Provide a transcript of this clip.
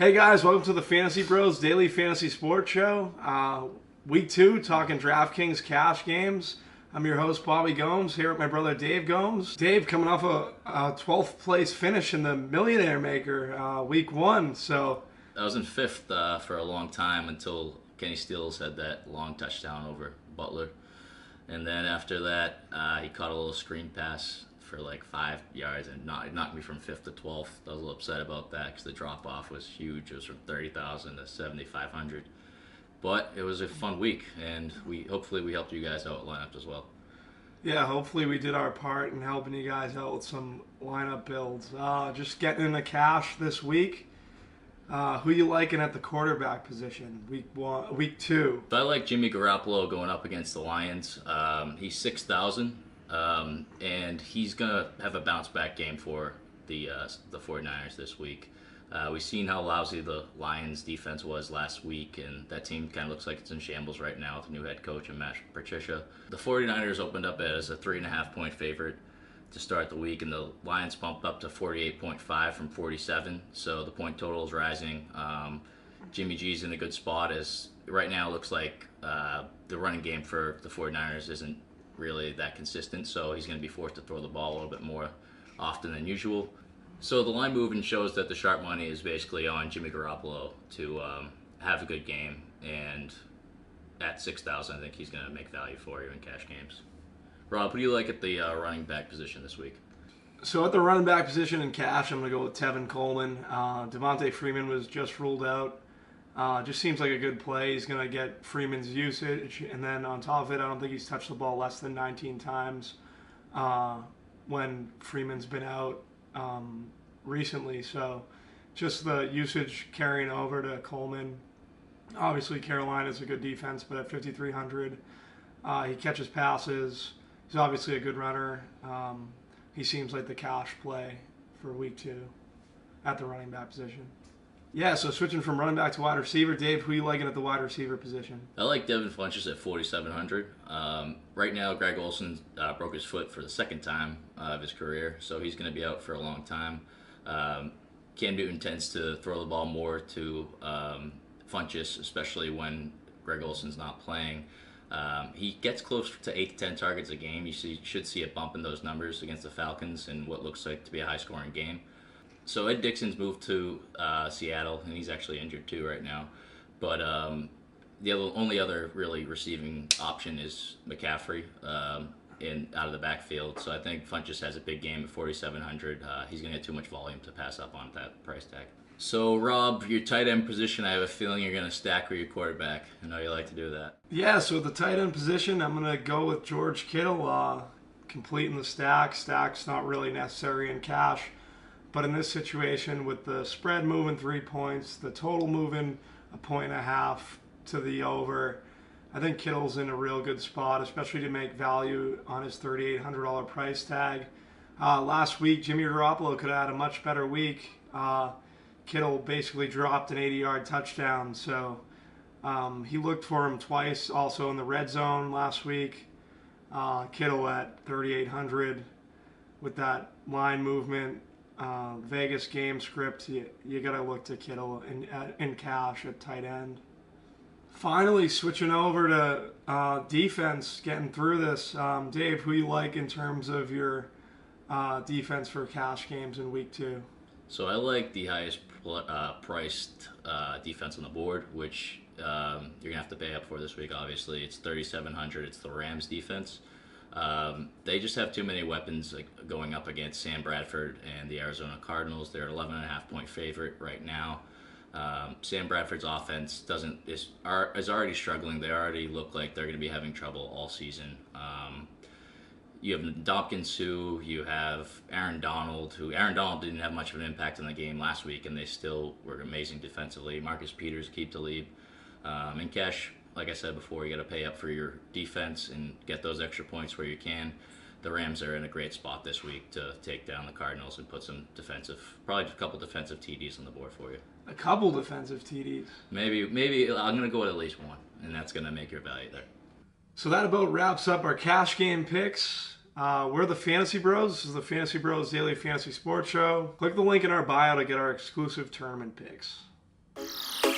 Hey guys, welcome to the Fantasy Bros Daily Fantasy Sports Show. Week 2, talking DraftKings cash games. I'm your host, Bobby Gomes, here with my brother Dave Gomes. Dave coming off a 12th place finish in the Millionaire Maker week 1. So I was in fifth for a long time until Kenny Stills had that long touchdown over Butler. And then after that, he caught a little screen pass for like 5 yards and knocked me from 5th to 12th. I was a little upset about that because the drop off was huge. It was from 30,000 to 7,500. But it was a fun week, and hopefully we helped you guys out with lineups as well. yeah, hopefully we did our part in helping you guys out with some lineup builds. Just getting in the cash this week. Who you liking at the quarterback position? Week 2. So I like Jimmy Garoppolo going up against the Lions. He's 6,000, and he's gonna have a bounce back game for the 49ers this week. We've seen how lousy the Lions defense was last week, and that team kind of looks like it's in shambles right now with the new head coach and Matt Patricia. The 49ers opened up as a 3.5 point favorite to start the week, and the Lions pumped up to 48.5 from 47, so the point total is rising. Jimmy G's in a good spot, as right now it looks like the running game for the 49ers isn't really that consistent, so he's going to be forced to throw the ball a little bit more often than usual. So the line movement shows that the sharp money is basically on Jimmy Garoppolo to have a good game, and at 6,000 I think he's going to make value for you in cash games. Rob, who do you like at the running back position this week? So at the running back position in cash, I'm going to go with Tevin Coleman. Devontae Freeman was just ruled out. Just seems like a good play. He's going to get Freeman's usage, and then on top of it, I don't think he's touched the ball less than 19 times when Freeman's been out recently. So just the usage carrying over to Coleman. Obviously, Carolina's a good defense, but at 5,300, he catches passes. He's obviously a good runner. He seems like the cash play for week 2 at the running back position. Yeah, so switching from running back to wide receiver, Dave, who you liking at the wide receiver position? I like Devin Funchess at 4,700. Right now, Greg Olsen broke his foot for the second time of his career, so he's going to be out for a long time. Cam Newton tends to throw the ball more to Funchess, especially when Greg Olsen's not playing. He gets close to 8 to 10 targets a game. You should see a bump in those numbers against the Falcons in what looks like to be a high-scoring game. So Ed Dixon's moved to Seattle, and he's actually injured too right now. But the only other really receiving option is McCaffrey out of the backfield. So I think Funchess has a big game at 4,700. He's going to get too much volume to pass up on that price tag. So, Rob, your tight end position, I have a feeling you're going to stack with your quarterback. I know you like to do that. Yeah, so the tight end position, I'm going to go with George Kittle, completing the stack. Stack's not really necessary in cash. But in this situation, with the spread moving 3 points, the total moving 1.5 points to the over, I think Kittle's in a real good spot, especially to make value on his $3,800 price tag. Last week, Jimmy Garoppolo could have had a much better week. Kittle basically dropped an 80-yard touchdown, so he looked for him twice also in the red zone last week. Kittle at 3,800 with that line movement. Vegas game script, you got to look to Kittle in cash at tight end. Finally, switching over to defense, getting through this. Dave, who you like in terms of your defense for cash games in week 2? So I like the highest priced defense on the board, which you're going to have to pay up for this week, obviously. It's 3,700. It's the Rams defense. They just have too many weapons going up against Sam Bradford and the Arizona Cardinals. They're an 11.5 point favorite right now. Sam Bradford's offense is already struggling. They already look like they're going to be having trouble all season. You have Ndamukong Suh, you have Aaron Donald, Aaron Donald didn't have much of an impact in the game last week, and they still were amazing defensively. Marcus Peters, keep the lead. In cash, like I said before, you got to pay up for your defense and get those extra points where you can. The Rams are in a great spot this week to take down the Cardinals and put some probably a couple defensive TDs on the board for you. A couple defensive TDs. Maybe I'm going to go with at least one, and that's going to make your value there. So that about wraps up our cash game picks. We're the Fantasy Bros. This is the Fantasy Bros Daily Fantasy Sports Show. Click the link in our bio to get our exclusive tournament picks. you.